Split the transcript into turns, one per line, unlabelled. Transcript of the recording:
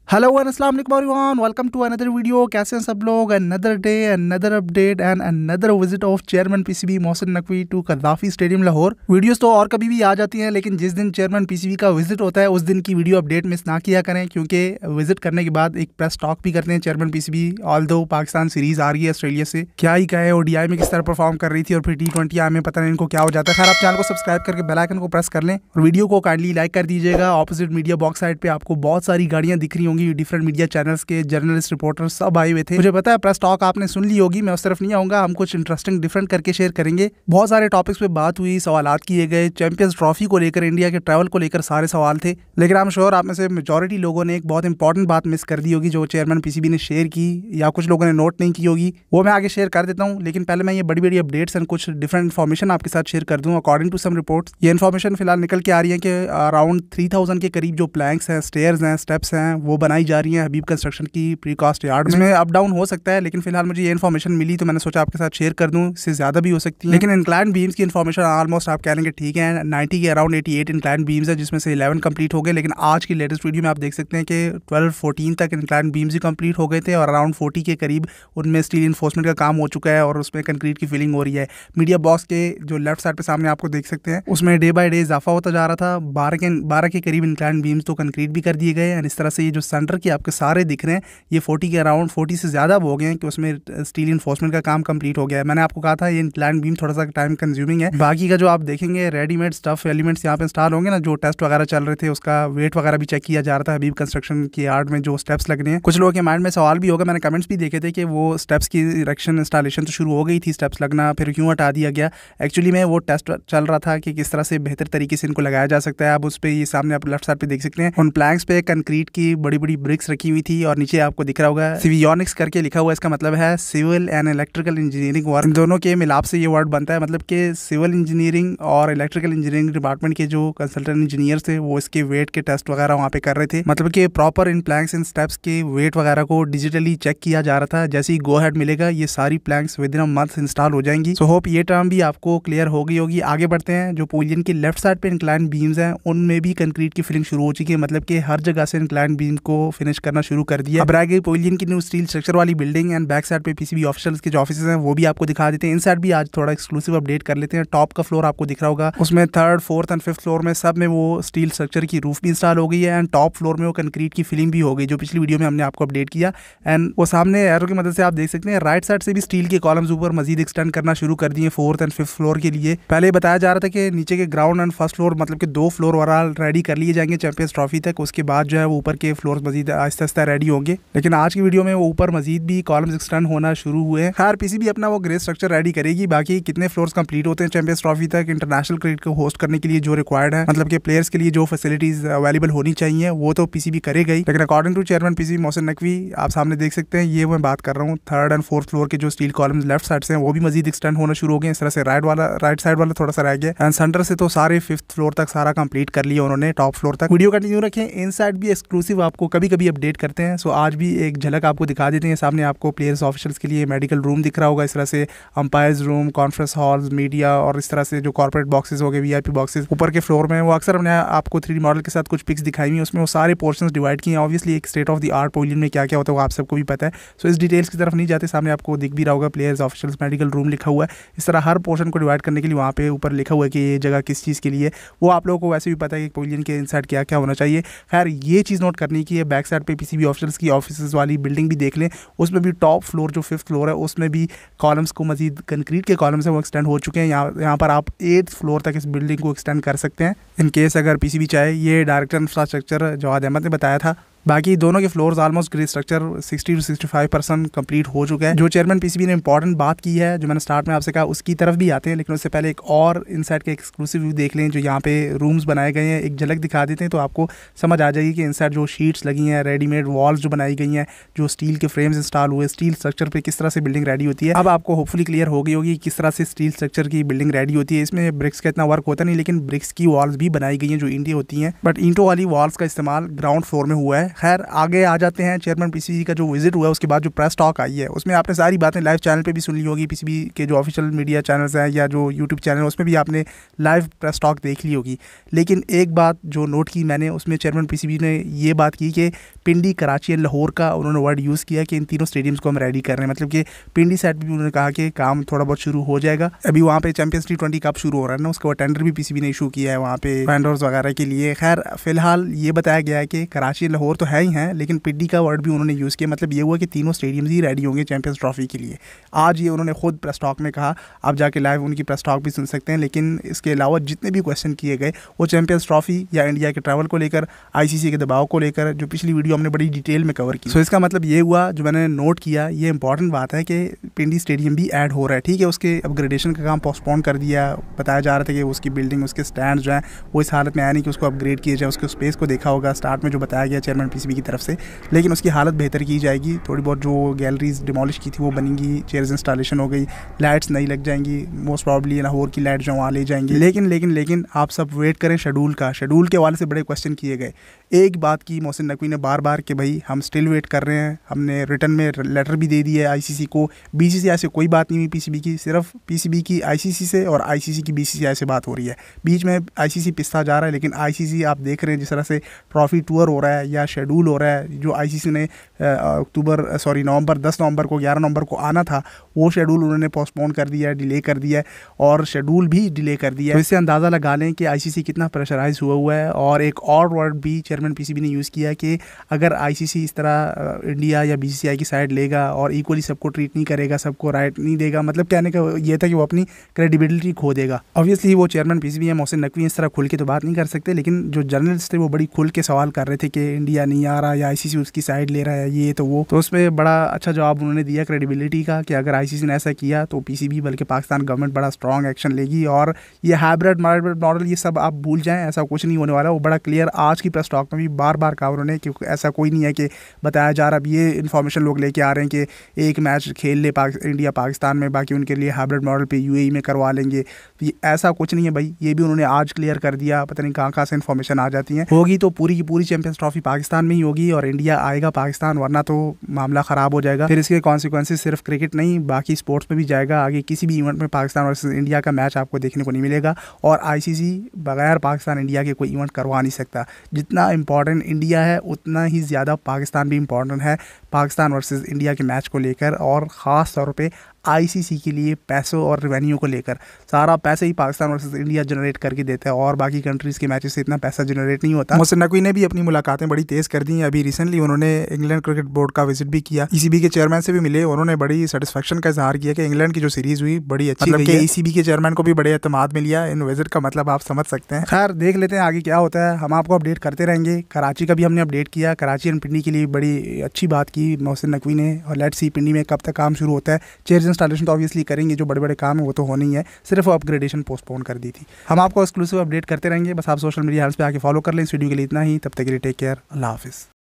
Hello and अस्सलाम वालेकुम everyone, welcome to another video. कैसे हैं सब लोग? Another day, another update and another visit of chairman PCB Mohsin Naqvi to Gaddafi stadium Lahore. Videos तो और कभी भी आ जाती हैं, लेकिन जिस दिन चेयरमैन पीसीबी का विजिट होता है उस दिन की वीडियो अपडेट मिस ना किया करें, क्योंकि विजिट करने के बाद एक प्रेस टॉक भी करते हैं chairman PCB. Although Pakistan series आ रही है ऑस्ट्रेलिया से, क्या ही कहे, ओडीआई में किस तरह परफॉर्म कर रही थी और फिर T20 में पता नहीं इनको क्या हो जाता है। खैर, आप चैनल को सब्सक्राइब करके बेल आइकन को प्रेस कर लें और वीडियो को काइंडली लाइक कर दीजिएगा। ऑपोजिट मीडिया बॉक्स साइड पे आपको बहुत सारी गाड़ियां दिख रही होंगी, डिफरेंट मीडिया चैनल्स के जर्नलिस्ट रिपोर्टर सब आए हुए थे। मुझे पता है प्रेस टॉक आपने सुन ली होगी, मैं उस तरफ नहीं आऊंगा। हम कुछ इंटरेस्टिंग डिफरेंट करके शेयर करेंगे। बहुत सारे टॉपिक्स पे बात हुई, सवालात किए गए, चैंपियंस ट्रॉफी को लेकर, इंडिया के ट्रैवल को लेकर सारे सवाल थे। लेकिन आई एम श्योर आप में से मेजॉरिटी लोगों ने एक बहुत इंपॉर्टेंट बात मिस कर दी होगी जो चेयरमैन पीसीबी ने शेयर की, या कुछ लोगों ने नोट नहीं की होगी। वो मैं आगे शेयर कर देता हूँ, लेकिन पहले मैं ये बड़ी बड़ी अपडेट्स एंड कुछ डिफरेंट इन्फॉर्मेशन आपके साथ शेयर कर दूँ। अकॉर्डिंग टू सम रिपोर्ट्स, ये इन्फॉर्मेशन फिलहाल निकल के आ रही है कि अराउंड 3000 के करीब जो प्लैंक्स हैं, स्टेयर्स हैं, स्टेप्स हैं, वो बनाई जा रही हैं हबीब कंस्ट्रक्शन की प्रीकास्ट यार्ड में। अप डाउन हो सकता है, लेकिन फिलहाल मुझे ये इन्फॉर्मेशन मिली तो मैंने सोचा आपके साथ शेयर कर दूं। इससे ज्यादा भी हो सकती है, लेकिन इंक्लाइंड बीम्स की इन्फॉर्मेशन ऑलमोस्ट आप कह लेंगे ठीक है, 90 के अराउंड 88 इंक्लाइंड बीम्स है, जिसमें से 11 कंप्लीट हो गए। लेकिन आज की लेटेस्ट वीडियो में आप देख सकते हैं कि 12-14 तक इंक्लाइंड बीम्स ही कंप्लीट हो गए थे और अराउंड 40 के करीब उनमें स्टील इन्फोर्समेंट का काम हो चुका है और उसमें कंक्रीट की फिलिंग हो रही है। मीडिया बॉक्स के जो लेफ्ट साइड पे सामने आपको देख सकते हैं, उसमें डे बाय डे इजाफा होता जा रहा था। 12 के करीब इंक्लाइंड बीम्स तो कंक्रीट भी कर दिए गए हैं। इस तरह से ये जो सेंटर के आपके सारे दिख रहे हैं, ये 40 के अराउंड 40 से ज़्यादा हो गए हैं कि उसमें स्टील इन्फोर्समेंट का काम कंप्लीट हो गया है। मैंने आपको कहा था ये इंक्लाइंड बीम थोड़ा सा टाइम कंज्यूमिंग है। बाकी का जो आप देखेंगे रेडीमेड स्टफ एलिमेंट्स यहाँ पे इंस्टॉल होंगे ना, जो टेस्ट वगैरह चल रहे थे उसका वेट वगैरह भी चेक किया जा रहा था हबीब कंस्ट्रक्शन की यार्ड में जो स्टेप्स लगने हैं। कुछ लोगों के माइंड में सवाल भी होगा, मैंने कमेंट्स भी देखे थे कि वो स्टेप्स की इरेक्शन इंस्टॉलेशन तो शुरू हो गई थी, स्टेप्स लगना फिर क्यों हटा दिया गया। एक्चुअली में वो टेस्ट चल रहा था कि किस तरह से बेहतर तरीके से इनको लगाया जा सकता है। आप उस पर ये सामने आप लेफ्ट साइड पे देख सकते हैं, उन प्लैंक्स पे कंक्रीट की बड़ी बड़ी ब्रिक्स रखी हुई थी और नीचे आपको दिख रहा होगा सिवियोनिक्स करके लिखा हुआ। इसका मतलब है civil and electrical engineering work. इन दोनों के मिलाप से ये वर्ड बनता है, मतलब कि सिविल इंजीनियरिंग और इलेक्ट्रिकल इंजीनियरिंग डिपार्टमेंट के जो कंसल्टेंट इंजीनियर थे वो इसके वेट के टेस्ट वगैरह वहाँ पे कर रहे थे। मतलब कि प्रॉपर इन प्लैंक्स इन स्टेप्स के वेट वगैरह को डिजिटली चेक किया जा रहा था। जैसे ही गो हेड मिलेगा ये सारी planks within a month install हो जाएंगी। सो होप ये टर्म भी आपको क्लियर हो गई होगी। आगे बढ़ते हैं। जो पोलियन की लेफ्ट साइड पे इंक्लाइंड बीम्स हैं उनमें भी कंक्रीट की फिलिंग शुरू हो चुकी है, मतलब कि हर जगह से इंक्लाइंड बीम को फिनिश करना शुरू कर दिया। अब रह गई पोलियन की न्यू स्टील स्ट्रक्चर वाली बिल्डिंग एंड बैक साइड पे पीसीबी ऑफिशियल्स के जो ऑफिस हैं वो भी आपको दिखा देते हैं। इन साइड भी आज थोड़ा एक्सक्लूसिव अपडेट कर लेते हैं। टॉप का फ्लोर आपको दिख रहा होगा, उसमें 3rd, 4th and 5th floor में सब में वो स्टील स्ट्रक्चर की रूफ भी इंस्टॉल हो गई है एंड टॉप फ्लोर में वो कंक्रीट की फिलिंग भी हो गई, जो पिछली वीडियो में हमने आपको अपडेट किया। एंड वो सामने एरो की मदद से आप देख सकते हैं राइट साइड से भी स्टील के कॉलम्स ऊपर मजीद एक्सटेंड करना शुरू कर दिए 4th एंड 5th फ्लोर के लिए। पहले बताया जा रहा था कि नीचे के ग्राउंड एंड फर्स्ट फ्लोर मतलब कि 2 फ्लोर ओवरऑल रेडी कर लिए जाएंगे चैंपियंस ट्रॉफी तक, उसके बाद जो है वो ऊपर के फ्लोर मजीद आहिस्ता आहिस्ता रेडी होंगे। लेकिन आज की वीडियो में वो ऊपर मजीद भी कॉलम्स एक्सटेंड होना शुरू हुए हैं। खैर पीसीबी अपना वो ग्रे स्ट्रक्चर रेडी करेगी। बाकी कितने फ्लोर्स कंप्लीट होते हैं चैंपियंस ट्रॉफी तक इंटरनेशनल क्रिकेट को होस्ट करने के लिए जो रिक्वायर्ड है, मतलब कि प्लेयर्स के लिए जो फैसिलिटीज अवेलेबल होनी चाहिए वो तो पीसीबी करेगा ही। लेकिन according to chairman PCB Mohsin Naqvi, आप सामने देख सकते हैं, ये मैं बात कर रहा हूँ 3rd एंड 4th फ्लोर के जो स्टील कॉलम्स लेफ्ट साइड से हैं वो भी मजीद एक्सटेंड होना शुरू हो गए। इस तरह से राइट साइड वाला थोड़ा सा रह गया एंड सेंटर से तो सारे 5th फ्लोर तक सारा कंप्लीट कर लिया उन्होंने, टॉप फ्लोर तक। वीडियो कंटिन्यू रखें। इन साइड भी एक्सक्लूसिव आपको कभी कभी अपडेट करते हैं। सो आज भी एक झलक आपको दिखा देते हैं। सामने आपको प्लेयर्स ऑफिशियल्स के लिए मेडिकल रूम दिख रहा होगा, इस तरह से umpires room, conference halls, media और इस तरह से जो कॉर्पोरेट बॉक्सेस हो गए, वीआईपी बॉक्सेस ऊपर के फ्लोर में। वो अक्सर हमने आपको 3D मॉडल के साथ कुछ पिक्स दिखाई हुई, उसमें वो सारे पोर्शंस डिवाइड किए हैं। ऑब्वियसली एक state of the art pavilion में क्या क्या होता है वो आप सबको भी पता है। सो इस डिटेल्स की तरफ नहीं जाते। सामने आपको दिख भी रहा होगा प्लेयर्स ऑफिशियल्स मेडिकल रूम लिखा हुआ है। इस तरह हर पोर्शन को डिवाइड करने के लिए वहाँ पे ऊपर लिखा हुआ है कि ये जगह किस चीज़ के लिए। वो आप लोगों को वैसे भी पता है कि पवेलियन के इनसाइड क्या क्या होना चाहिए। खैर ये चीज़ नोट करनी की है, बैक साइड पे पीसीबी ऑफिशियल्स की ऑफिस वाली बिल्डिंग भी देख लें, उसमें भी टॉप फ्लोर जो 5th फ्लोर है उसमें भी कॉलम्स को मजीद कंक्रीट के कॉलम्स हैं वो एक्सटेंड हो चुके हैं। यहाँ पर आप 8th फ्लोर तक इस बिल्डिंग को एक्सटेंड कर सकते हैं इन केस अगर पीसीबी चाहे। ये डायरेक्टर इंफ्रास्ट्रक्चर जवाद अहमद ने बताया था। बाकी दोनों के floors almost grey structure 60 to 65% complete हो चुका है। जो चेयरमैन पीसीबी ने इंपॉर्टेंट बात की है, जो मैंने स्टार्ट में आपसे कहा, उसकी तरफ भी आते हैं, लेकिन उससे पहले एक और इनसाइड के एक्सक्लूसिव व्यू देख लें। जो यहाँ पे रूम्स बनाए गए हैं एक झलक दिखा देते हैं तो आपको समझ आ जाएगी कि इनसाइड जो शीट्स लगी हैं, रेडीमेड वॉल्स जो बनाई गई हैं, जो स्टील के फ्रेम्स इंस्टॉल हुए, स्टील स्ट्रक्चर पे किस तरह से बिल्डिंग रेडी होती है। अब आपको होपफुली क्लियर हो गई होगी किस तरह से स्टील स्ट्रक्चर की बिल्डिंग रेडी होती है। इसमें ब्रिक्स का इतना वर्क होता नहीं, लेकिन ब्रिक्स की वॉल्स भी बनाई गई हैं जो ईंटें होती हैं, बट ईंटों वाली वॉल्स का इस्तेमाल ग्राउंड फ्लोर में हुआ है। खैर आगे आ जाते हैं। चेयरमैन पीसीबी का जो विजिट हुआ है उसके बाद जो प्रेस टॉक आई है उसमें आपने सारी बातें लाइव चैनल पे भी सुन ली होगी। पीसीबी के जो ऑफिशियल मीडिया चैनल्स हैं या जो यूट्यूब चैनल है उसमें भी आपने लाइव प्रेस टॉक देख ली होगी। लेकिन एक बात जो नोट की मैंने, उसमें चेयरमैन पीसीबी ने ये बात की कि पिंडी, कराची एंड लाहौर का उन्होंने वर्ड यूज़ किया कि इन तीनों स्टेडियम्स को हम रेडी कर रहे हैं। मतलब कि पिंडी साइड भी उन्होंने कहा कि काम थोड़ा बहुत शुरू हो जाएगा। अभी वहाँ पे चैंपियंस T20 कप शुरू हो रहा है ना, उसका टेंडर भी पीसीबी ने इशू किया है वहाँ पे वेंडर्स वगैरह के लिए। खैर फिलहाल ये बताया गया है कि कराची लाहौर तो है ही हैं, लेकिन पिंडी का वर्ड भी उन्होंने यूज़ किया। मतलब ये हुआ कि तीनों स्टेडियम्स ही रेडी होंगे चैंपियंस ट्रॉफी के लिए। आज ये उन्होंने खुद प्रेस टॉक में कहा, आप जाके लाइव उनकी प्रेस टॉक भी सुन सकते हैं। लेकिन इसके अलावा जितने भी क्वेश्चन किए गए वो चैंपियंस ट्रॉफी या इंडिया के ट्रैवल को लेकर, आईसीसी के दबाव को लेकर, जो पिछली वीडियो हमने बड़ी डिटेल में कवर की। सो इसका मतलब ये हुआ, जो मैंने नोट किया, ये इंपॉर्टेंट बात है कि पिंडी स्टेडियम भी ऐड हो रहा है। ठीक है, उसके अपग्रेडेशन का काम पोस्टपोन कर दिया। बताया जा रहा था कि उसकी बिल्डिंग, उसके स्टैंड जो हैं वो इस हालत में आया नहीं कि उसको अपग्रेड किया जाए। उसके स्पेस को देखा होगा स्टार्ट में जो बताया गया चेयरमैन पीसीबी की तरफ से, लेकिन उसकी हालत बेहतर की जाएगी। थोड़ी बहुत जो गैलरीज डिमोलिश की थी वो बनेंगी, चेयर्स इंस्टॉलेशन हो गई, लाइट्स नहीं लग जाएंगी, मोस्ट प्रॉब्ली लाहौर की लाइट जो वहाँ ले जाएंगी। लेकिन आप सब वेट करें शेड्यूल का। शेड्यूल के हवाले से बड़े क्वेश्चन किए गए। एक बात की मोहसिन नकवी ने बार बार कि भाई हम स्टिल वेट कर रहे हैं, हमने रिटर्न में लेटर भी दे दिया है आईसीसी को। बीसीसीआई से कोई बात नहीं हुई पीसीबी की, सिर्फ पीसीबी की आईसीसी से और आईसीसी की बीसीसीआई से बात हो रही है। बीच में आईसीसी पिसता जा रहा है, लेकिन आईसीसी आप देख रहे हैं जिस तरह से ट्रॉफी टूर हो रहा है या शेड्यूल हो रहा है, जो आईसीसी ने नवंबर 10 नवंबर को 11 नवंबर को आना था, वो शेड्यूल उन्होंने पोस्टपोन कर दिया है, डिले कर दिया है और शेड्यूल भी डिले कर दिया है। तो इससे अंदाज़ा लगा लें कि आईसीसी कितना प्रेशराइज हुआ है। और एक और वर्ड भी चेयरमैन पीसीबी ने यूज़ किया कि अगर आईसीसी इस तरह इंडिया या बीसीसीआई की साइड लेगा और इक्वली सबको ट्रीट नहीं करेगा, सबको राइट नहीं देगा, मतलब कहने का ये था कि वो अपनी क्रेडिबिलिटी खो देगा। ऑब्वियसली वो चेयरमैन पीसीबी है मोहसिन नकवी, इस तरह खुल के तो बात नहीं कर सकते, लेकिन जो जर्नलिस्ट थे वो बड़ी खुल के सवाल कर रहे थे कि इंडिया नहीं आ रहा या आईसीसी उसकी साइड ले रहा है, ये तो वो। तो उसमें बड़ा अच्छा जवाब उन्होंने दिया क्रेडिबिलिटी का कि अगर आईसीसी ने ऐसा किया तो पीसीबी बल्कि पाकिस्तान गवर्नमेंट बड़ा स्ट्रॉन्ग एक्शन लेगी। और ये हाइब्रिड मॉडल ये सब आप भूल जाएं, ऐसा कुछ नहीं होने वाला। वो बड़ा क्लियर आज की प्रेस टॉक में भी बार बार कहा उन्होंने कि ऐसा कोई नहीं है कि बताया जा रहा। अब ये इन्फॉर्मेशन लोग लेके आ रहे हैं कि एक मैच खेल ले इंडिया पाकिस्तान में, बाकी उनके लिए हाइब्रिड मॉडल पे यूएई में करवा लेंगे। तो ये ऐसा कुछ नहीं है भाई, ये भी उन्होंने आज क्लियर कर दिया। पता नहीं कहाँ से इन्फॉर्मेशन आ जाती है। होगी तो पूरी की पूरी चैंपियंस ट्रॉफी पाकिस्तान में ही होगी और इंडिया आएगा पाकिस्तान, वरना तो मामला ख़राब हो जाएगा। फिर इसके कॉन्सिक्वेंसेस सिर्फ क्रिकेट नहीं बाकी स्पोर्ट्स में भी जाएगा। आगे किसी भी इवेंट में पाकिस्तान वर्सेस इंडिया का मैच आपको देखने को नहीं मिलेगा और आईसीसी बगैर पाकिस्तान इंडिया के कोई इवेंट करवा नहीं सकता। जितना इंपॉर्टेंट इंडिया है उतना ही ज़्यादा पाकिस्तान भी इंपॉर्टेंट है पाकिस्तान वर्सेस इंडिया के मैच को लेकर, और ख़ास तौर पे आईसीसी के लिए पैसों और रेवेन्यू को लेकर। सारा पैसे ही पाकिस्तान वर्सेस इंडिया जनरेट करके देता है और बाकी कंट्रीज़ के मैचेस से इतना पैसा जनरेट नहीं होता। मोहसिन नकवी ने भी अपनी मुलाकातें बड़ी तेज़ कर दी हैं। अभी रिसेंटली उन्होंने इंग्लैंड क्रिकेट बोर्ड का विजिट भी किया, ईसीबी के चेयरमैन से भी मिले। उन्होंने बड़ी सेटिस्फेक्शन का इजहार किया कि इंग्लैंड की जो सीरीज़ हुई बड़ी अच्छी, मतलब कि ईसीबी के चेयरमैन को भी बड़े एतमाद में लिया। इन विजिट का मतलब आप समझ सकते हैं। खैर देख लेते हैं आगे क्या होता है, हम आपको अपडेट करते रहेंगे। कराची का भी हमने अपडेट किया, कराची एंड पिंडी के लिए बड़ी अच्छी बात की मोहसिन नकवी ने। और लेट्स सी पिंडी में कब तक काम शुरू होता है। चेयर्स इंस्टॉलेशन तो ऑब्वियसली करेंगे, जो बड़े बड़े काम है वो तो होने ही है, सिर्फ वो अपग्रेडेशन पोस्टपोन कर दी थी। हम आपको एक्सक्लूसिव अपडेट करते रहेंगे, बस आप सोशल मीडिया हैंडल्स पे आके फॉलो कर लें। इस वीडियो के लिए इतना ही, तब तक के लिए टेक केयर, अल्लाह हाफिज़।